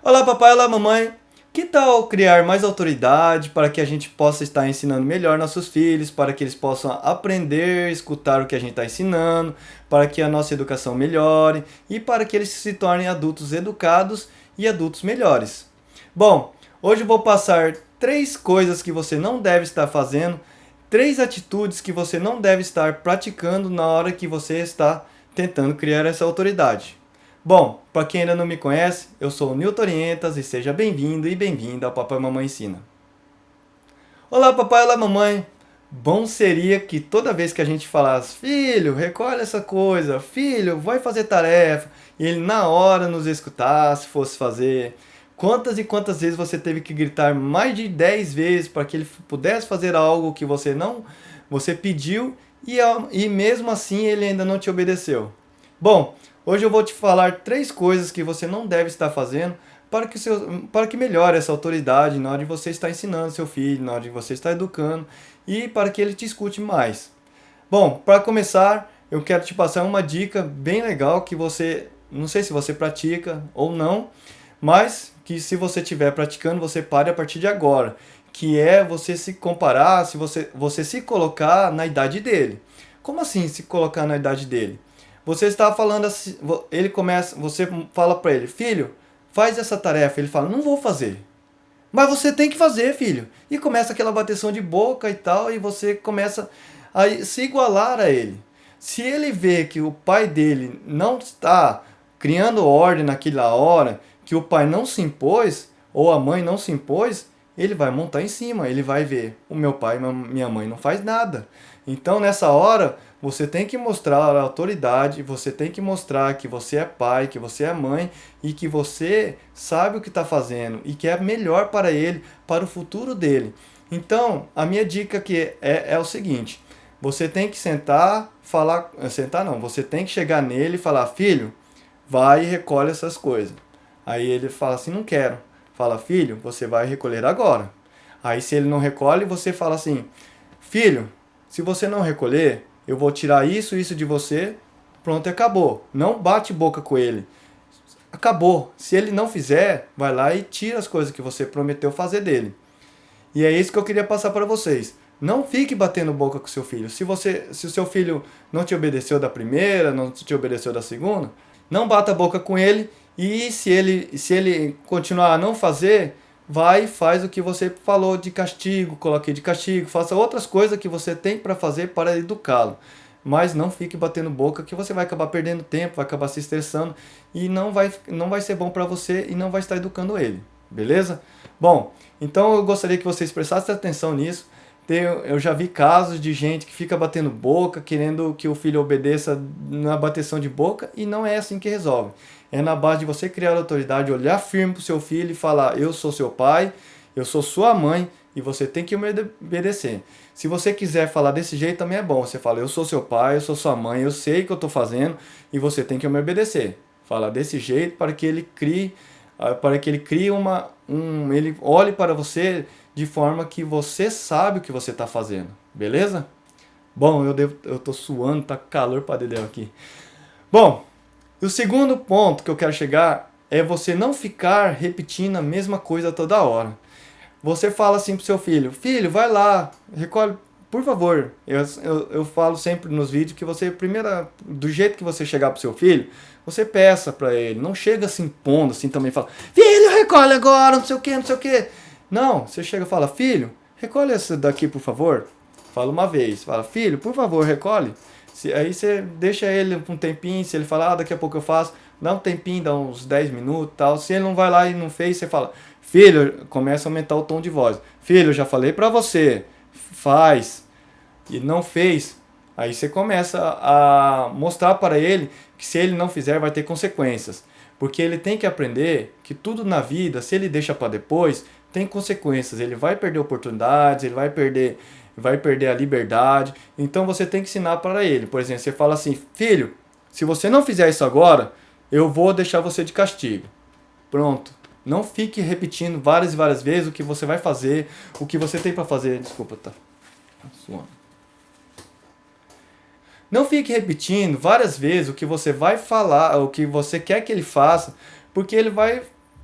Olá, papai, olá, mamãe. Que tal criar mais autoridade para que a gente possa estar ensinando melhor nossos filhos, para que eles possam aprender, escutar o que a gente está ensinando, para que a nossa educação melhore e para que eles se tornem adultos educados e adultos melhores? Bom, hoje eu vou passar três coisas que você não deve estar fazendo, três atitudes que você não deve estar praticando na hora que você está tentando criar essa autoridade. Bom, para quem ainda não me conhece, eu sou o Nilton Orientas e seja bem-vindo e bem-vinda ao Papai e Mamãe Ensina. Olá, papai, olá, mamãe. Bom seria que toda vez que a gente falasse, filho, recolhe essa coisa, filho, vai fazer tarefa, e ele na hora nos escutasse, fosse fazer. Quantas e quantas vezes você teve que gritar mais de 10 vezes para que ele pudesse fazer algo que você pediu e mesmo assim ele ainda não te obedeceu? Bom, hoje eu vou te falar três coisas que você não deve estar fazendo para que melhore essa autoridade na hora de você estar ensinando seu filho, na hora de você estar educando e para que ele te escute mais. Bom, para começar, eu quero te passar uma dica bem legal que você, não sei se você pratica ou não, mas que se você estiver praticando, você pare a partir de agora, que é você se comparar, se você se colocar na idade dele. Como assim se colocar na idade dele? Você está falando assim, você fala para ele, filho, faz essa tarefa. Ele fala, não vou fazer. Mas você tem que fazer, filho. E começa aquela bateção de boca e tal, e você começa a se igualar a ele. Se ele vê que o pai dele não está criando ordem naquela hora, que o pai não se impôs, ou a mãe não se impôs, ele vai montar em cima, ele vai ver, o meu pai e minha mãe não faz nada. Então nessa hora, você tem que mostrar a autoridade, você tem que mostrar que você é pai, que você é mãe e que você sabe o que está fazendo e que é melhor para ele, para o futuro dele. Então, a minha dica aqui é o seguinte, você tem que sentar não, você tem que chegar nele e falar, filho, vai e recolhe essas coisas. Aí ele fala assim, não quero. Fala, filho, você vai recolher agora. Aí se ele não recolhe, você fala assim, filho, se você não recolher, eu vou tirar isso de você, pronto, acabou. Não bate boca com ele. Acabou. Se ele não fizer, vai lá e tira as coisas que você prometeu fazer dele. E é isso que eu queria passar para vocês. Não fique batendo boca com seu filho. Se o seu filho não te obedeceu da primeira, não te obedeceu da segunda, não bata a boca com ele e se ele continuar a não fazer, vai e faz o que você falou de castigo, coloque de castigo, faça outras coisas que você tem para fazer para educá-lo. Mas não fique batendo boca que você vai acabar perdendo tempo, vai acabar se estressando e não vai ser bom para você e não vai estar educando ele. Beleza? Bom, então eu gostaria que vocês prestassem atenção nisso. Eu já vi casos de gente que fica batendo boca, querendo que o filho obedeça na bateção de boca, e não é assim que resolve. É na base de você criar autoridade, olhar firme para o seu filho e falar, eu sou seu pai, eu sou sua mãe, e você tem que me obedecer. Se você quiser falar desse jeito, também é bom. Você fala, eu sou seu pai, eu sou sua mãe, eu sei o que eu estou fazendo, e você tem que me obedecer. Fala desse jeito para que ele crie ele olhe para você de forma que você sabe o que você está fazendo, beleza? Bom, eu tô suando, tá calor para dedéu aqui. Bom, o segundo ponto que eu quero chegar é você não ficar repetindo a mesma coisa toda hora. Você fala assim pro seu filho, filho, vai lá, recolhe, por favor. Eu falo sempre nos vídeos que você, do jeito que você chegar pro seu filho, você peça para ele, não chega se impondo assim também, fala, filho, recolhe agora, não sei o que, não sei o que. Não, você chega e fala, filho, recolhe essa daqui, por favor. Fala uma vez, fala, filho, por favor, recolhe. Aí você deixa ele um tempinho, se ele falar, daqui a pouco eu faço, dá um tempinho, dá uns 10 minutos e tal. Se ele não vai lá e não fez, você fala, filho, começa a aumentar o tom de voz. Filho, eu já falei pra você, faz. E não fez. Aí você começa a mostrar para ele que se ele não fizer vai ter consequências. Porque ele tem que aprender que tudo na vida, se ele deixa para depois, tem consequências. Ele vai perder oportunidades, ele vai perder a liberdade. Então você tem que ensinar para ele. Por exemplo, você fala assim, filho, se você não fizer isso agora, eu vou deixar você de castigo. Pronto. Não fique repetindo várias e várias vezes o que você vai fazer, o que você tem para fazer. Desculpa, tá suando. Não fique repetindo várias vezes o que você vai falar, o que você quer que ele faça, porque ele vai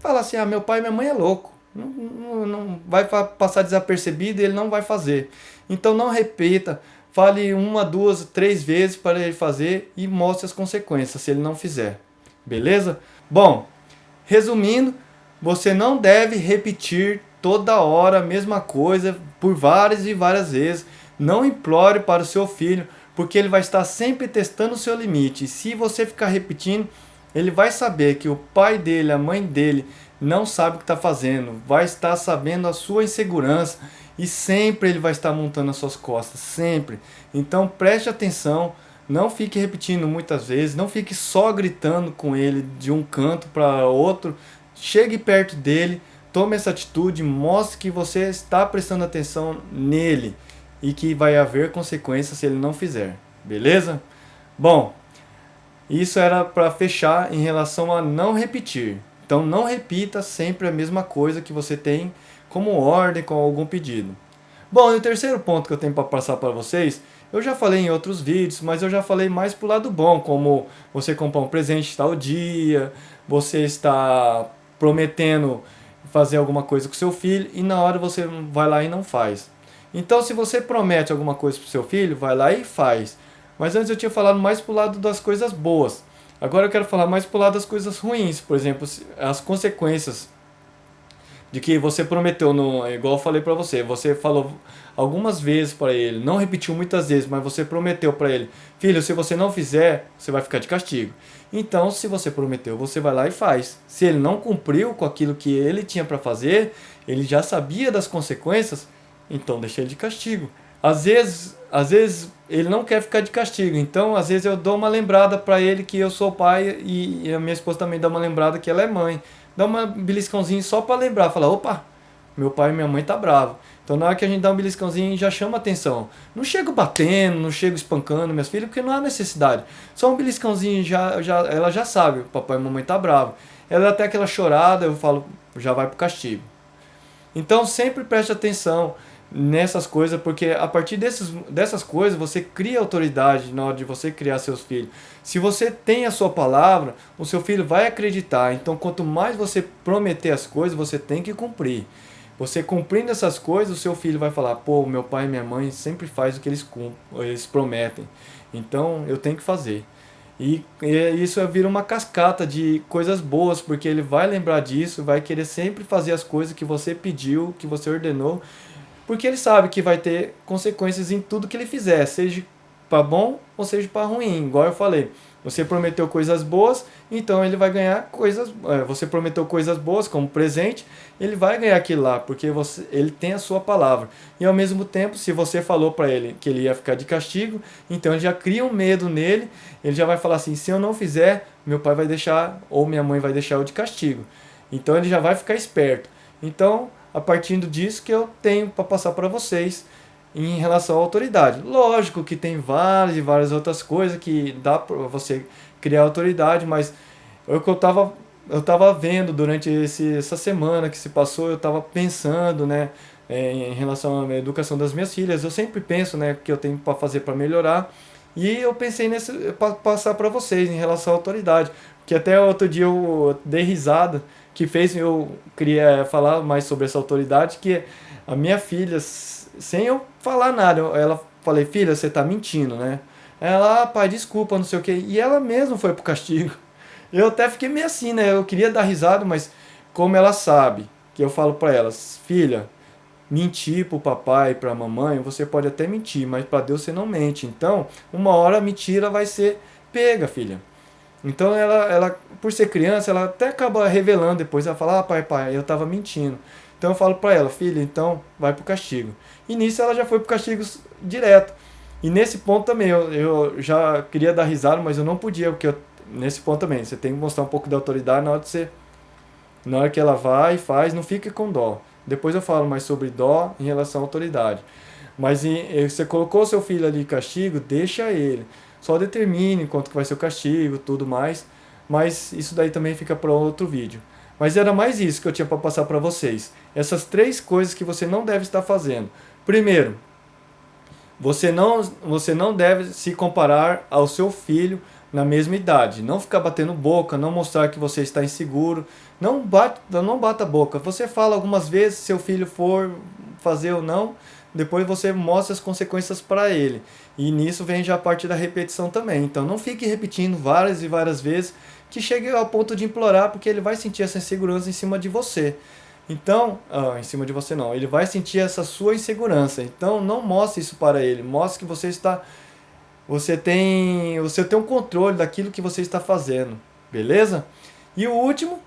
fala assim, meu pai e minha mãe é louco. Não vai passar desapercebido e ele não vai fazer. Então não repita, fale uma, duas, três vezes para ele fazer e mostre as consequências se ele não fizer. Beleza? Bom, resumindo, você não deve repetir toda hora a mesma coisa por várias e várias vezes. Não implore para o seu filho, porque ele vai estar sempre testando o seu limite. E se você ficar repetindo, ele vai saber que o pai dele, a mãe dele, não sabe o que está fazendo. Vai estar sabendo a sua insegurança e sempre ele vai estar montando as suas costas, sempre. Então preste atenção. Não fique repetindo muitas vezes, não fique só gritando com ele de um canto para outro. Chegue perto dele, tome essa atitude, mostre que você está prestando atenção nele e que vai haver consequências se ele não fizer. Beleza? Bom, isso era para fechar em relação a não repetir. Então não repita sempre a mesma coisa que você tem como ordem com algum pedido. Bom, e o terceiro ponto que eu tenho para passar para vocês, eu já falei em outros vídeos, mas eu já falei mais pro lado bom, como você comprar um presente tal dia, você está prometendo fazer alguma coisa com seu filho e na hora você vai lá e não faz. Então, se você promete alguma coisa pro seu filho, vai lá e faz. Mas antes eu tinha falado mais pro lado das coisas boas. Agora eu quero falar mais pro lado das coisas ruins, por exemplo, as consequências de que você prometeu, igual eu falei para você, você falou algumas vezes para ele, não repetiu muitas vezes, mas você prometeu para ele, filho, se você não fizer, você vai ficar de castigo. Então, se você prometeu, você vai lá e faz. Se ele não cumpriu com aquilo que ele tinha para fazer, ele já sabia das consequências, então deixa ele de castigo. Às vezes ele não quer ficar de castigo, então às vezes eu dou uma lembrada para ele que eu sou pai e a minha esposa também dá uma lembrada que ela é mãe. Dá uma beliscãozinho só para lembrar, falar, opa, meu pai e minha mãe tá bravo. Então na hora que a gente dá um beliscãozinho já chama atenção. Não chego batendo, não chego espancando minhas filhas, porque não há necessidade. Só um beliscãozinho ela já sabe, papai e mamãe tá bravo. Ela dá até aquela chorada, eu falo, já vai pro castigo. Então sempre preste atenção nessas coisas, porque a partir dessas coisas você cria autoridade na hora de você criar seus filhos. Se você tem a sua palavra, o seu filho vai acreditar. Então quanto mais você prometer as coisas, você tem que cumprir. Você cumprindo essas coisas, o seu filho vai falar, pô, meu pai e minha mãe sempre fazem o que eles prometem. Então eu tenho que fazer. E isso vira uma cascata de coisas boas, porque ele vai lembrar disso, vai querer sempre fazer as coisas que você pediu, que você ordenou, porque ele sabe que vai ter consequências em tudo que ele fizer, seja para bom ou seja para ruim. Igual eu falei, você prometeu coisas boas, então ele vai ganhar coisas. Você prometeu coisas boas como presente, ele vai ganhar aquilo lá, porque ele tem a sua palavra. E ao mesmo tempo, se você falou para ele que ele ia ficar de castigo, então ele já cria um medo nele, ele já vai falar assim: se eu não fizer, meu pai vai deixar, ou minha mãe vai deixar eu de castigo. Então ele já vai ficar esperto. Então, a partir disso que eu tenho para passar para vocês em relação à autoridade. Lógico que tem várias e várias outras coisas que dá para você criar autoridade, mas o que eu tava vendo durante essa semana que se passou, eu estava pensando, né, em relação à educação das minhas filhas. Eu sempre penso, né, que eu tenho para fazer para melhorar, e eu pensei nesse para passar para vocês em relação à autoridade, que até outro dia eu dei risada, que fez eu queria falar mais sobre essa autoridade, que a minha filha, sem eu falar nada, ela falei, filha, você tá mentindo, né? Ela, pai, desculpa, não sei o que. E ela mesma foi pro castigo. Eu até fiquei meio assim, né? Eu queria dar risada, mas como ela sabe, que eu falo pra ela, filha, mentir pro papai e pra mamãe, você pode até mentir, mas pra Deus você não mente. Então, uma hora a mentira vai ser pega, filha. Então ela, por ser criança, ela até acaba revelando depois, ela fala, pai, eu tava mentindo. Então eu falo pra ela, filha, então vai pro castigo. E nisso ela já foi pro castigo direto. E nesse ponto também, eu já queria dar risada, mas eu não podia, porque nesse ponto também, você tem que mostrar um pouco de autoridade na hora que ela vai e faz, não fique com dó. Depois eu falo mais sobre dó em relação à autoridade. Mas você colocou seu filho ali em castigo, deixa ele. Só determine quanto que vai ser o castigo, tudo mais. Mas isso daí também fica para outro vídeo. Mas era mais isso que eu tinha para passar para vocês. Essas 3 coisas que você não deve estar fazendo. Primeiro, você não deve se comparar ao seu filho na mesma idade. Não ficar batendo boca, não mostrar que você está inseguro. Não bata a boca. Você fala algumas vezes, se seu filho for fazer ou não, depois você mostra as consequências para ele. E nisso vem já a parte da repetição também. Então não fique repetindo várias e várias vezes, que chegue ao ponto de implorar, porque ele vai sentir essa insegurança em cima de você. Então, em cima de você não, ele vai sentir essa sua insegurança. Então não mostre isso para ele. Mostre que você tem um controle daquilo que você está fazendo, beleza? E o último,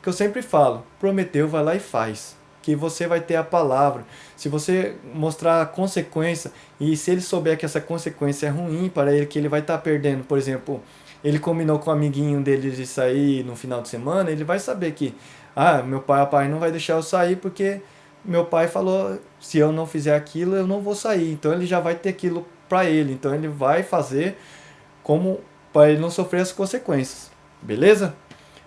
que eu sempre falo, prometeu, vai lá e faz. Que você vai ter a palavra. Se você mostrar a consequência, e se ele souber que essa consequência é ruim para ele, que ele vai estar perdendo, por exemplo, ele combinou com o amiguinho dele de sair no final de semana, ele vai saber que, meu pai não vai deixar eu sair porque meu pai falou, se eu não fizer aquilo, eu não vou sair. Então ele já vai ter aquilo para ele. Então ele vai fazer como para ele não sofrer as consequências. Beleza?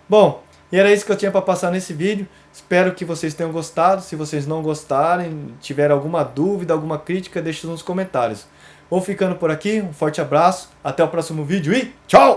Bom, e era isso que eu tinha para passar nesse vídeo. Espero que vocês tenham gostado. Se vocês não gostarem, tiver alguma dúvida, alguma crítica, deixe nos comentários. Vou ficando por aqui. Um forte abraço. Até o próximo vídeo e tchau!